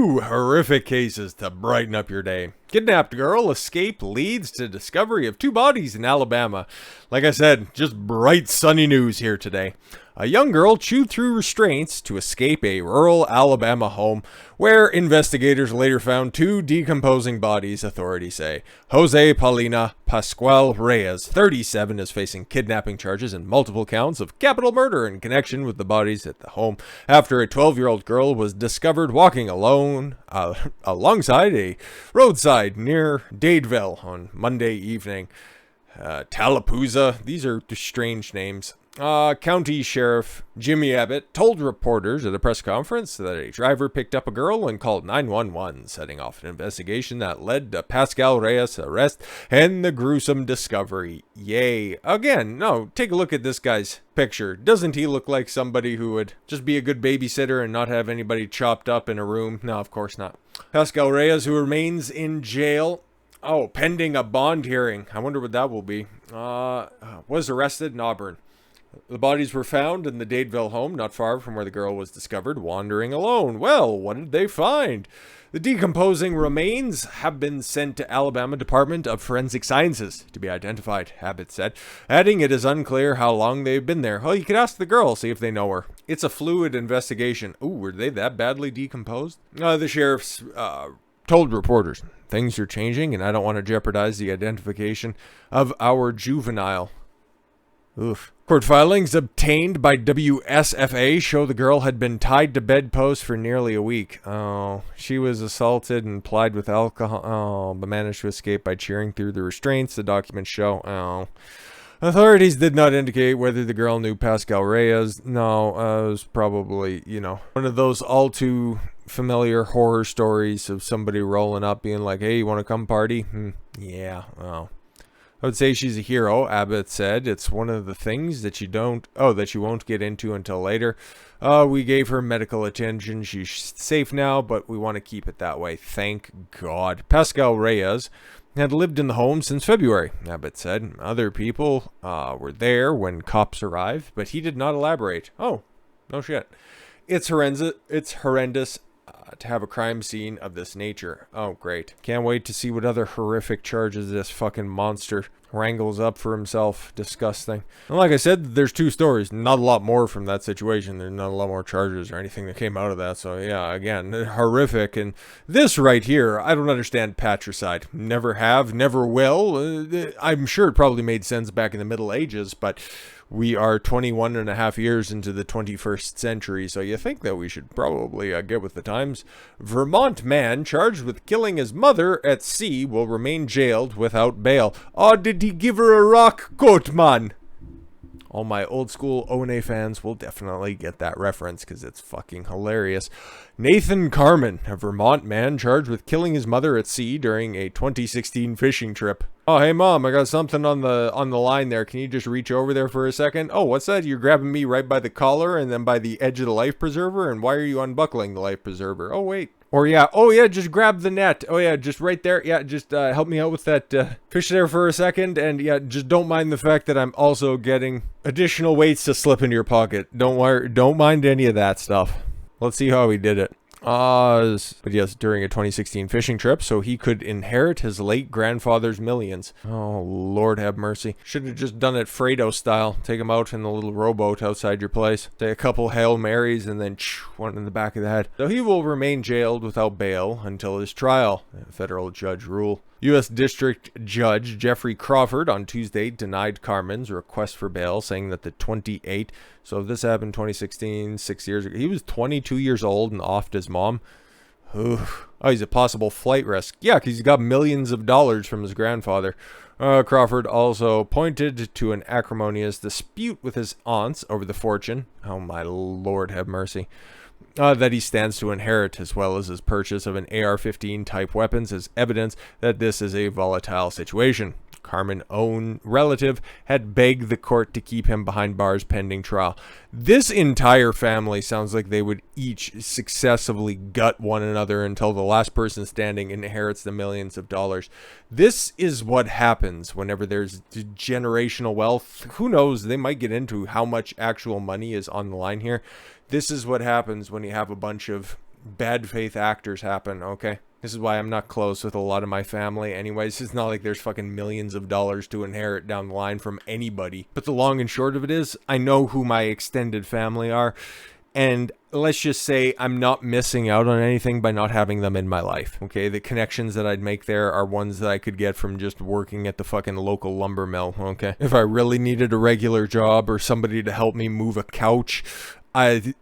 2 horrific cases to brighten up your day. Kidnapped girl escape leads to discovery of 2 bodies in Alabama. Like I said, just bright sunny news here today. A young girl chewed through restraints to escape a rural Alabama home where investigators later found 2 decomposing bodies, authorities say. José Paulino Pascual-Reyes, 37, is facing kidnapping charges and multiple counts of capital murder in connection with the bodies at the home after a 12-year-old girl was discovered walking alone alongside a roadside near Dadeville on Monday evening. Tallapoosa, these are strange names. County Sheriff Jimmy Abbott told reporters at a press conference that a driver picked up a girl and called 911, setting off an investigation that led to Pascal Reyes' arrest and the gruesome discovery. Yay. Again, no, take a look at this guy's picture. Doesn't he look like somebody who would just be a good babysitter and not have anybody chopped up in a room? No, of course not. Pascal Reyes, who remains in jail, pending a bond hearing. I wonder what that will be. Was arrested in Auburn. The bodies were found in the Dadeville home, not far from where the girl was discovered, wandering alone. Well, what did they find? The decomposing remains have been sent to Alabama Department of Forensic Sciences to be identified, Abbott said, adding it is unclear how long they've been there. Well, you could ask the girl, see if they know her. It's a fluid investigation. Ooh, were they that badly decomposed? The sheriff's told reporters, things are changing and I don't want to jeopardize the identification of our juvenile. Oof. Court filings obtained by WSFA show the girl had been tied to bedposts for nearly a week. Oh, she was assaulted and plied with alcohol, but managed to escape by cheering through the restraints, the documents show. Authorities did not indicate whether the girl knew Pascal Reyes. No, it was probably, one of those all too familiar horror stories of somebody rolling up being like, hey, you want to come party? Yeah, I would say she's a hero, Abbott said. It's one of the things that you won't get into until later. We gave her medical attention. She's safe now, but we want to keep it that way. Thank God. Pascal Reyes had lived in the home since February, Abbott said. Other people were there when cops arrived, but he did not elaborate. Oh, no shit. It's horrendous. To have a crime scene of this nature. Oh, great. Can't wait to see what other horrific charges this fucking monster wrangles up for himself. Disgusting. And like I said, there's 2 stories. Not a lot more from that situation. There's not a lot more charges or anything that came out of that. So yeah, again, horrific. And this right here, I don't understand patricide. Never have, never will. I'm sure it probably made sense back in the Middle Ages, but we are 21 and a half years into the 21st century, so you think that we should probably get with the times. Vermont man charged with killing his mother at sea will remain jailed without bail. Oh, did he give her a rock, Goatman? All my old school O&A fans will definitely get that reference because it's fucking hilarious. Nathan Carman, a Vermont man charged with killing his mother at sea during a 2016 fishing trip. Oh, hey mom, I got something on the line there. Can you just reach over there for a second? Oh, what's that? You're grabbing me right by the collar and then by the edge of the life preserver? And why are you unbuckling the life preserver? Oh, wait. Or yeah, just grab the net. Oh yeah, just right there. Yeah, just help me out with that fish there for a second. And yeah, just don't mind the fact that I'm also getting additional weights to slip into your pocket. Don't worry, don't mind any of that stuff. Let's see how he did it. But yes, during a 2016 fishing trip, so he could inherit his late grandfather's millions. Oh, Lord have mercy. Should have just done it Fredo style. Take him out in the little rowboat outside your place. Say a couple Hail Marys and then one in the back of the head. So he will remain jailed without bail until his trial. A federal judge rule. U.S. District Judge Jeffrey Crawford on Tuesday denied Carman's request for bail, saying that the 28, so this happened 2016, 6 years ago. He was 22 years old and offed his mom. Oof. Oh, he's a possible flight risk. Yeah, because he's got millions of dollars from his grandfather. Crawford also pointed to an acrimonious dispute with his aunts over the fortune. Oh, my Lord have mercy. That he stands to inherit, as well as his purchase of an AR-15 type weapons as evidence that this is a volatile situation. Carman's own relative had begged the court to keep him behind bars pending trial. This entire family sounds like they would each successively gut one another until the last person standing inherits the millions of dollars. This is what happens whenever there's generational wealth. Who knows? They might get into how much actual money is on the line here. This is what happens when you have a bunch of bad faith actors happen, okay? This is why I'm not close with a lot of my family anyways. It's not like there's fucking millions of dollars to inherit down the line from anybody. But the long and short of it is, I know who my extended family are. And let's just say I'm not missing out on anything by not having them in my life, okay? The connections that I'd make there are ones that I could get from just working at the fucking local lumber mill, okay? If I really needed a regular job or somebody to help me move a couch, I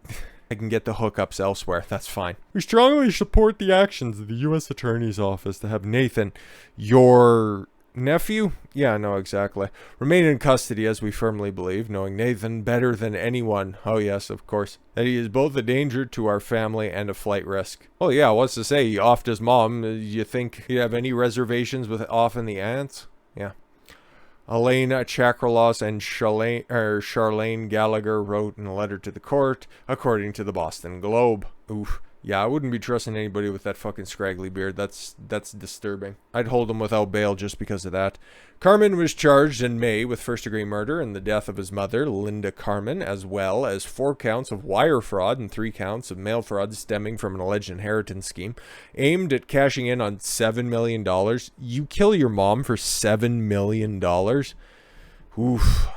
can get the hookups elsewhere. That's fine. We strongly support the actions of the U.S. Attorney's Office to have Nathan, your nephew? Yeah, no, exactly. Remain in custody, as we firmly believe, knowing Nathan better than anyone. Oh, yes, of course. That he is both a danger to our family and a flight risk. Well, yeah, what's to say? He offed his mom. You think he'd have any reservations with offing the aunts? Yeah. Elena Chakalos and Charlene Gallagher wrote in a letter to the court, according to the Boston Globe. Oof. Yeah, I wouldn't be trusting anybody with that fucking scraggly beard. That's disturbing. I'd hold him without bail just because of that. Carman was charged in May with first-degree murder and the death of his mother, Linda Carman, as well as 4 counts of wire fraud and 3 counts of mail fraud stemming from an alleged inheritance scheme aimed at cashing in on $7 million. You kill your mom for $7 million? Oof.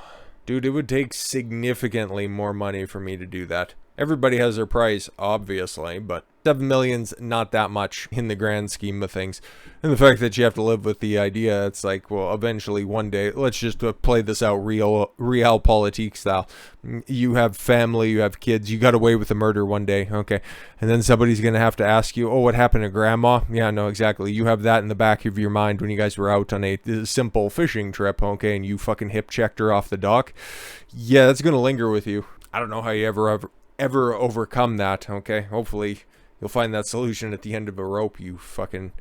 Dude, it would take significantly more money for me to do that. Everybody has their price, obviously, but 7 million's not that much in the grand scheme of things. And the fact that you have to live with the idea, it's like, well, eventually one day, let's just play this out realpolitik style. You have family, you have kids, you got away with a murder one day, okay? And then somebody's going to have to ask you, oh, what happened to grandma? Yeah, no, exactly. You have that in the back of your mind when you guys were out on a simple fishing trip, okay? And you fucking hip-checked her off the dock. Yeah, that's going to linger with you. I don't know how you ever overcome that, okay? Hopefully you'll find that solution at the end of a rope, you fucking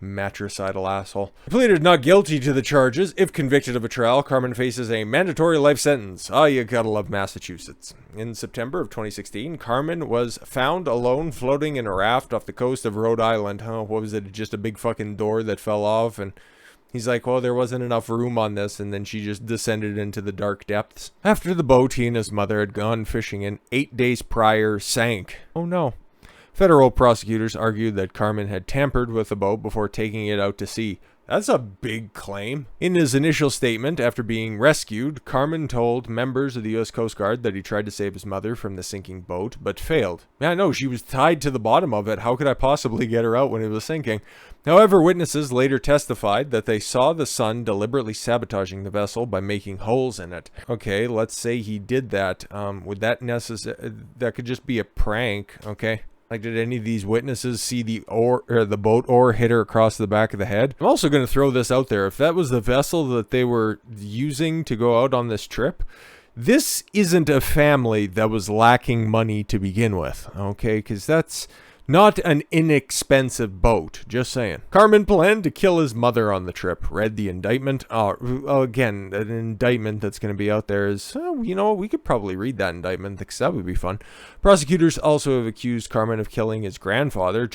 matricidal asshole. He pleaded not guilty to the charges. If convicted of a trial, Carman faces a mandatory life sentence. Ah, you gotta love Massachusetts. In September of 2016, Carman was found alone floating in a raft off the coast of Rhode Island. What was it? Just a big fucking door that fell off, and he's like, well, there wasn't enough room on this, and then she just descended into the dark depths. After the boat he and his mother had gone fishing in 8 days prior sank. Oh no. Federal prosecutors argued that Carman had tampered with the boat before taking it out to sea. That's a big claim. In his initial statement, after being rescued, Carman told members of the U.S. Coast Guard that he tried to save his mother from the sinking boat, but failed. Yeah, no, she was tied to the bottom of it. How could I possibly get her out when it was sinking? However, witnesses later testified that they saw the son deliberately sabotaging the vessel by making holes in it. Okay, let's say he did that. Would that that could just be a prank, okay? Like, did any of these witnesses see the boat oar hit her across the back of the head? I'm also going to throw this out there. If that was the vessel that they were using to go out on this trip, this isn't a family that was lacking money to begin with, okay? Because that's not an inexpensive boat, just saying. Carman planned to kill his mother on the trip. Read the indictment. Again, an indictment that's going to be out there is, you know, we could probably read that indictment because that would be fun. Prosecutors also have accused Carman of killing his grandfather.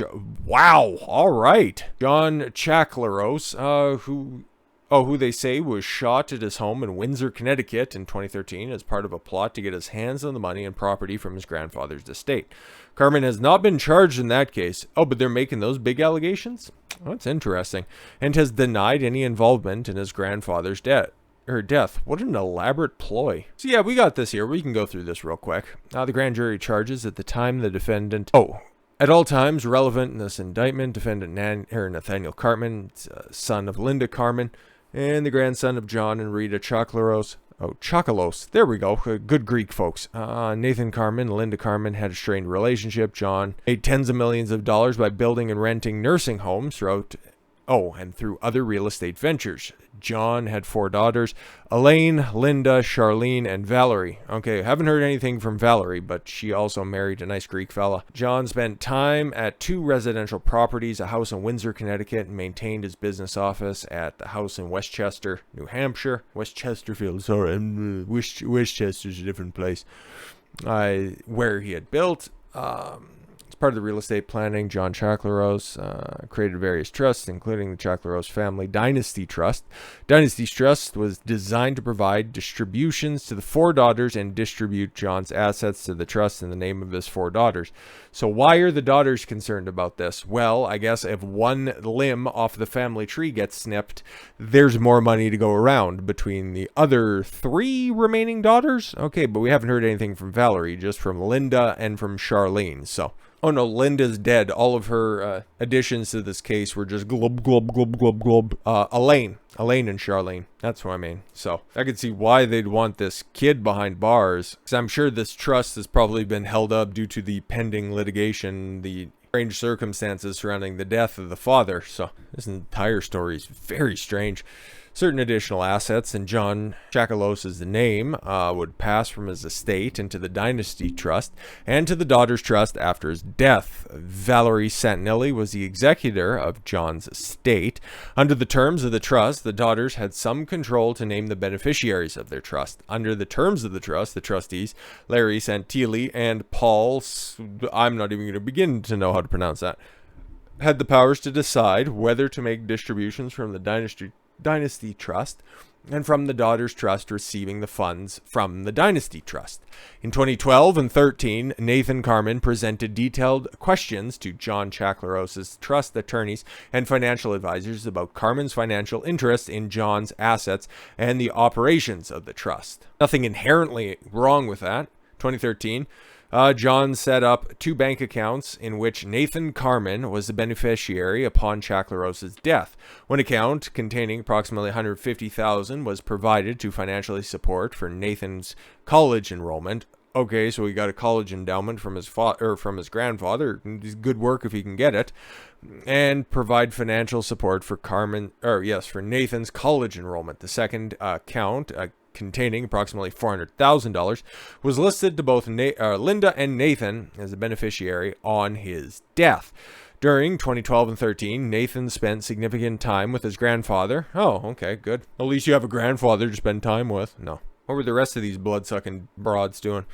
Wow, all right. John Chakalos, who they say was shot at his home in Windsor, Connecticut in 2013 as part of a plot to get his hands on the money and property from his grandfather's estate. Carman has not been charged in that case. Oh, but they're making those big allegations? Oh, that's interesting. And has denied any involvement in his grandfather's death. What an elaborate ploy. So yeah, we got this here. We can go through this real quick. The grand jury charges at the time the defendant... At all times relevant in this indictment, defendant Nathaniel Carman, son of Linda Carman, and the grandson of John and Rita Chakalos. There we go. Good Greek, folks. Nathan Carman and Linda Carman had a strained relationship. John made tens of millions of dollars by building and renting nursing homes and through other real estate ventures. John had 4 daughters, Elaine, Linda, Charlene, and Valerie. Okay, haven't heard anything from Valerie, but she also married a nice Greek fella. John spent time at 2 residential properties, a house in Windsor, Connecticut, and maintained his business office at the house in Westchester, New Hampshire. Westchesterfield, sorry, Westchester's a different place. Where he had built. part of the real estate planning, John Chakalos created various trusts, including the Chakalos Family Dynasty Trust. Dynasty Trust was designed to provide distributions to the 4 daughters and distribute John's assets to the trust in the name of his 4 daughters. So why are the daughters concerned about this? Well, I guess if one limb off the family tree gets snipped, there's more money to go around between the other 3 remaining daughters. Okay, but we haven't heard anything from Valerie, just from Linda and from Charlene. So, oh no, Linda's dead. All of her additions to this case were just glub, glub, glub, glub, glub. Elaine and Charlene. That's what I mean. So I could see why they'd want this kid behind bars, because I'm sure this trust has probably been held up due to the pending litigation, the strange circumstances surrounding the death of the father. So this entire story is very strange. Certain additional assets, and John Chakalos' name would pass from his estate into the Dynasty Trust and to the Daughters Trust after his death. Valerie Santinelli was the executor of John's estate. Under the terms of the trust, the daughters had some control to name the beneficiaries of their trust. Under the terms of the trust, the trustees, Larry Santilli and Paul, I'm not even going to begin to know how to pronounce that, had the powers to decide whether to make distributions from the Dynasty Trust and from the Daughters Trust receiving the funds from the Dynasty Trust. In 2012 and 13, Nathan Carman presented detailed questions to John Chakalos' trust attorneys and financial advisors about Carman's financial interest in John's assets and the operations of the trust. Nothing inherently wrong with that. 2013, John set up 2 bank accounts in which Nathan Carman was the beneficiary upon Chakalos' death. One account containing approximately $150,000 was provided to financially support for Nathan's college enrollment. Okay, so he got a college endowment from his from his grandfather. It's good work if he can get it, and provide financial support for for Nathan's college enrollment. The second account, containing approximately $400,000, was listed to both Linda and Nathan as a beneficiary on his death. During 2012 and 13, Nathan spent significant time with his grandfather. Oh, okay, good. At least you have a grandfather to spend time with. No. What were the rest of these blood-sucking broads doing?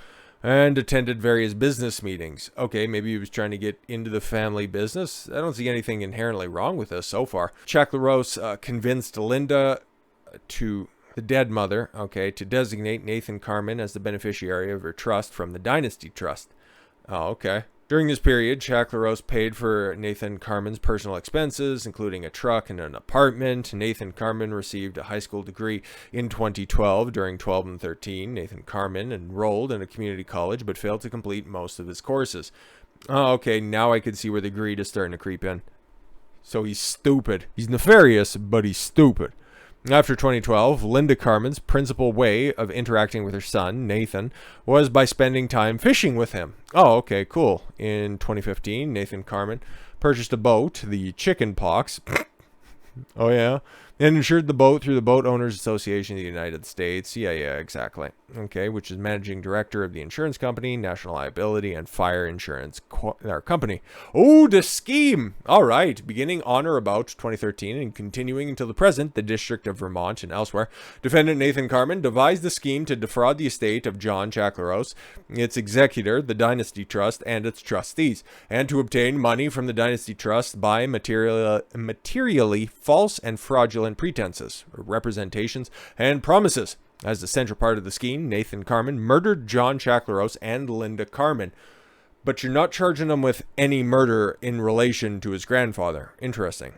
And attended various business meetings. Okay, maybe he was trying to get into the family business. I don't see anything inherently wrong with this so far. Chakalos convinced Linda the dead mother, to designate Nathan Carman as the beneficiary of her trust from the Dynasty Trust. Oh, okay. During this period, Chakalos paid for Nathan Carman's personal expenses, including a truck and an apartment. Nathan Carman received a high school degree in 2012. During 12 and 13, Nathan Carman enrolled in a community college but failed to complete most of his courses. Oh, okay, now I can see where the greed is starting to creep in. So he's stupid. He's nefarious, but he's stupid. After 2012, Linda Carman's principal way of interacting with her son, Nathan, was by spending time fishing with him. Oh, okay, cool. In 2015, Nathan Carman purchased a boat, the Chicken Pox. Oh, yeah. And insured the boat through the Boat Owners Association of the United States. Yeah, exactly. Okay, which is managing director of the insurance company, national liability, and fire insurance company. Oh, the scheme! All right. Beginning on or about 2013 and continuing until the present, the District of Vermont and elsewhere, defendant Nathan Carman devised the scheme to defraud the estate of John Chakalos, its executor, the Dynasty Trust, and its trustees, and to obtain money from the Dynasty Trust by materially false and fraudulent pretenses, representations, and promises. As the central part of the scheme, Nathan Carman murdered John Chakalos and Linda Carman. But you're not charging him with any murder in relation to his grandfather. Interesting.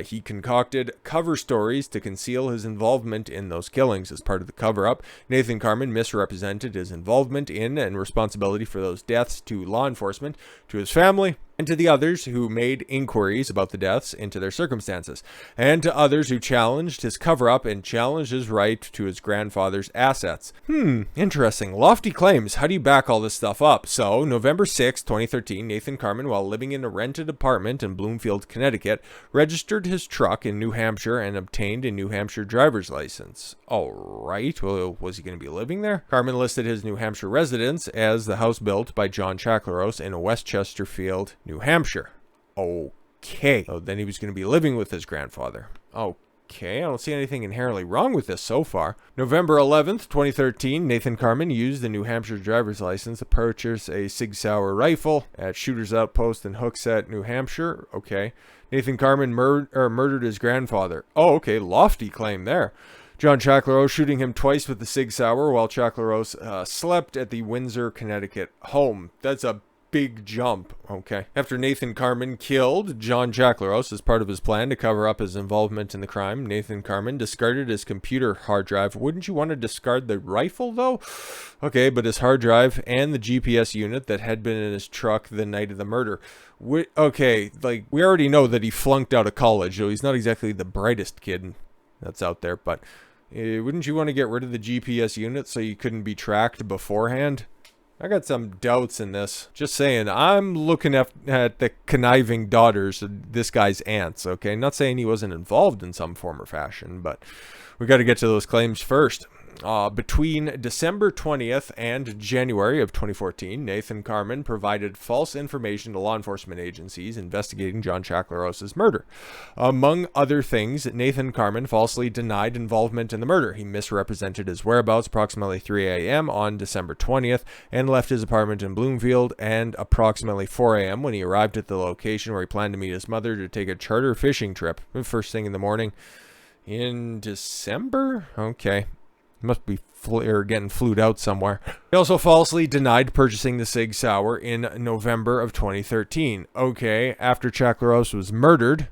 He concocted cover stories to conceal his involvement in those killings. As part of the cover-up, Nathan Carman misrepresented his involvement in and responsibility for those deaths to law enforcement, to his family, and to the others who made inquiries about the deaths into their circumstances, and to others who challenged his cover-up and challenged his right to his grandfather's assets. Interesting. Lofty claims. How do you back all this stuff up? So, November 6, 2013, Nathan Carman, while living in a rented apartment in Bloomfield, Connecticut, registered his truck in New Hampshire and obtained a New Hampshire driver's license. All right. Well, was he going to be living there? Carman listed his New Hampshire residence as the house built by John Chakalos in Westchesterfield, New Hampshire. Okay. So then he was going to be living with his grandfather. Okay, I don't see anything inherently wrong with this so far. November 11th, 2013, Nathan Carman used a New Hampshire driver's license to purchase a Sig Sauer rifle at Shooter's Outpost in Hooksett, New Hampshire. Okay. Nathan Carman murdered his grandfather. Oh, okay, lofty claim there. John Chakalos shooting him twice with the Sig Sauer while Chakalos slept at the Windsor, Connecticut home. That's a big jump. Okay. After Nathan Carman killed John Chakalos as part of his plan to cover up his involvement in the crime, Nathan Carman discarded his computer hard drive. Wouldn't you want to discard the rifle, though? Okay, but his hard drive and the GPS unit that had been in his truck the night of the murder. Okay, like, we already know that he flunked out of college, so he's not exactly the brightest kid that's out there, but wouldn't you want to get rid of the GPS unit so you couldn't be tracked beforehand? I got some doubts in this. Just saying, I'm looking at the conniving daughters of this guy's aunts, okay? Not saying he wasn't involved in some form or fashion, but we got to get to those claims first. Between December 20th and January of 2014, Nathan Carman provided false information to law enforcement agencies investigating John Chakalos' murder. Among other things, Nathan Carman falsely denied involvement in the murder. He misrepresented his whereabouts approximately 3 a.m. on December 20th and left his apartment in Bloomfield and approximately 4 a.m. when he arrived at the location where he planned to meet his mother to take a charter fishing trip. First thing in the morning in December? Okay. Must be getting flued out somewhere. He also falsely denied purchasing the Sig Sauer in November of 2013. Okay, after Chakalos was murdered,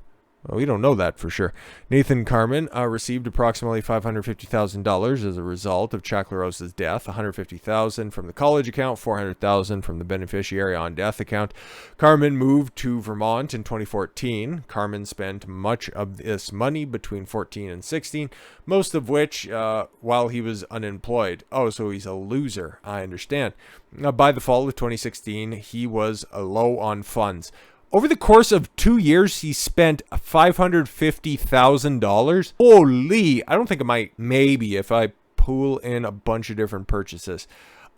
well, we don't know that for sure. Nathan Carman received approximately $550,000 as a result of Chakalos' death. $150,000 from the college account, $400,000 from the beneficiary on death account. Carman moved to Vermont in 2014. Carman spent much of this money between 14 and 16, most of which while he was unemployed. Oh, so he's a loser. I understand. By the fall of 2016, he was low on funds. Over the course of 2 years, he spent $550,000. Holy! I don't think maybe if I pool in a bunch of different purchases,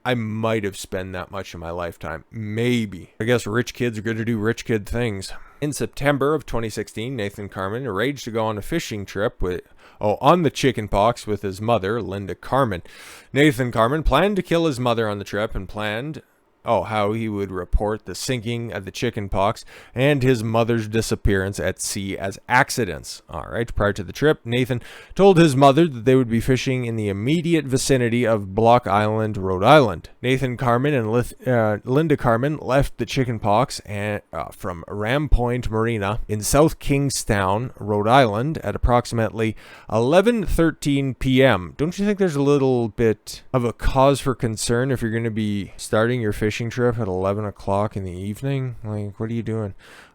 I might have spent that much in my lifetime. Maybe. I guess rich kids are going to do rich kid things. In September of 2016, Nathan Carman arranged to go on a fishing trip on the chickenpox with his mother, Linda Carman. Nathan Carman planned to kill his mother on the trip and planned how he would report the sinking of the chickenpox and his mother's disappearance at sea as accidents. All right, prior to the trip, Nathan told his mother that they would be fishing in the immediate vicinity of Block Island, Rhode Island. Nathan Carman and Linda Carman left the chickenpox from Ram Point Marina in South Kingstown, Rhode Island at approximately 11:13 p.m. Don't you think there's a little bit of a cause for concern if you're going to be starting your fishing trip at 11 o'clock in the evening? Like, what are you doing?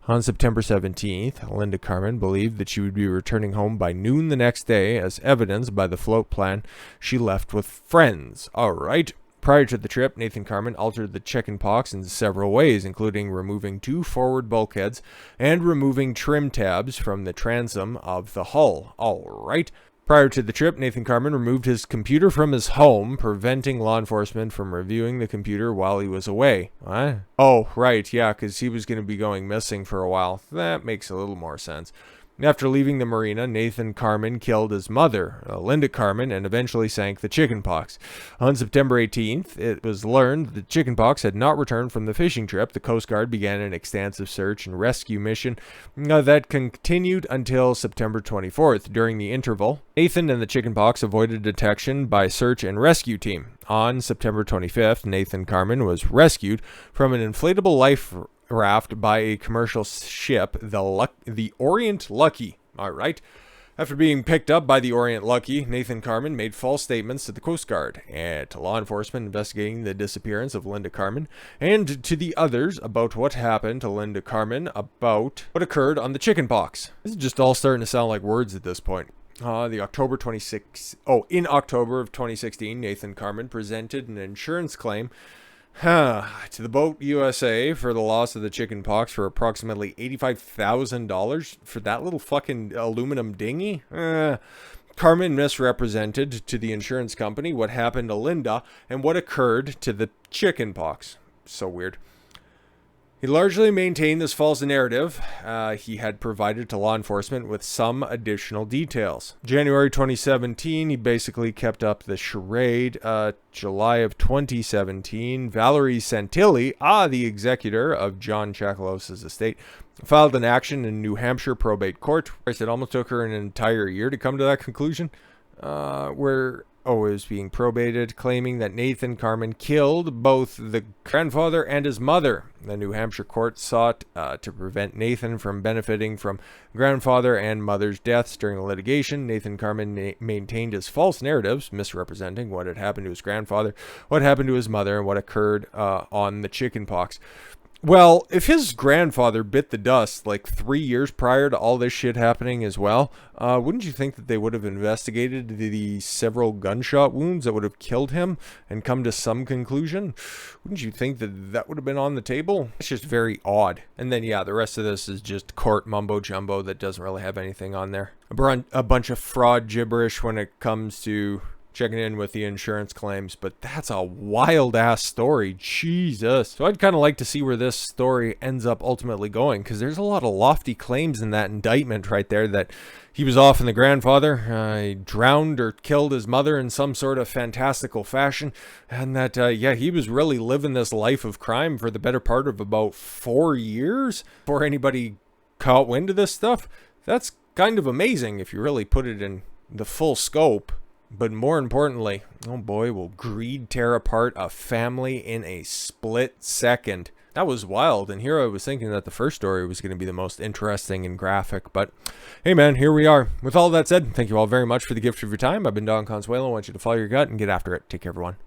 On September 17th, Linda Carman believed that she would be returning home by noon the next day, as evidenced by the float plan she left with friends. All right. Prior to the trip, Nathan Carman altered the chickenpox in several ways, including removing 2 forward bulkheads and removing trim tabs from the transom of the hull. All right. Prior to the trip, Nathan Carman removed his computer from his home, preventing law enforcement from reviewing the computer while he was away. What? Oh, right, yeah, because he was going to be going missing for a while. That makes a little more sense. After leaving the marina, Nathan Carman killed his mother, Linda Carman, and eventually sank the chickenpox. On September 18th, it was learned that the chickenpox had not returned from the fishing trip. The Coast Guard began an extensive search and rescue mission that continued until September 24th. During the interval, Nathan and the chickenpox avoided detection by search and rescue team. On September 25th, Nathan Carman was rescued from an inflatable life raft by a commercial ship, the Orient Lucky. All right. After being picked up by the Orient Lucky, Nathan Carman made false statements to the Coast Guard and to law enforcement investigating the disappearance of Linda Carman, and to the others about what happened to Linda Carman, about what occurred on the chickenpox. This is just all starting to sound like words at this point. In October of 2016, Nathan Carman presented an insurance claim to the Boat USA for the loss of the chickenpox for approximately $85,000 for that little fucking aluminum dinghy. Carman misrepresented to the insurance company what happened to Linda and what occurred to the chickenpox. So weird. He largely maintained this false narrative he had provided to law enforcement with some additional details. January 2017, he basically kept up the charade. July of 2017, Valerie Santilli, the executor of John Chakalos' estate, filed an action in New Hampshire probate court. It almost took her an entire year to come to that conclusion, where it was being probated, claiming that Nathan Carman killed both the grandfather and his mother. The New Hampshire court sought to prevent Nathan from benefiting from grandfather and mother's deaths during the litigation. Nathan Carman maintained his false narratives, misrepresenting what had happened to his grandfather, what happened to his mother, and what occurred on the chickenpox. Well, if his grandfather bit the dust like 3 years prior to all this shit happening as well, wouldn't you think that they would have investigated the several gunshot wounds that would have killed him and come to some conclusion? Wouldn't you think that that would have been on the table? It's just very odd. And then, yeah, the rest of this is just court mumbo-jumbo that doesn't really have anything on there. A bunch of fraud gibberish when it comes to checking in with the insurance claims, but that's a wild ass story. Jesus. So I'd kind of like to see where this story ends up ultimately going, because there's a lot of lofty claims in that indictment right there, that he was off in the grandfather, he drowned or killed his mother in some sort of fantastical fashion, and that he was really living this life of crime for the better part of about 4 years before anybody caught wind of this stuff. That's kind of amazing if you really put it in the full scope. But more importantly, oh boy, will greed tear apart a family in a split second. That was wild, and here I was thinking that the first story was going to be the most interesting and graphic, but hey man, here we are. With all that said, thank you all very much for the gift of your time. I've been Don Consuelo. I want you to follow your gut and get after it. Take care, everyone.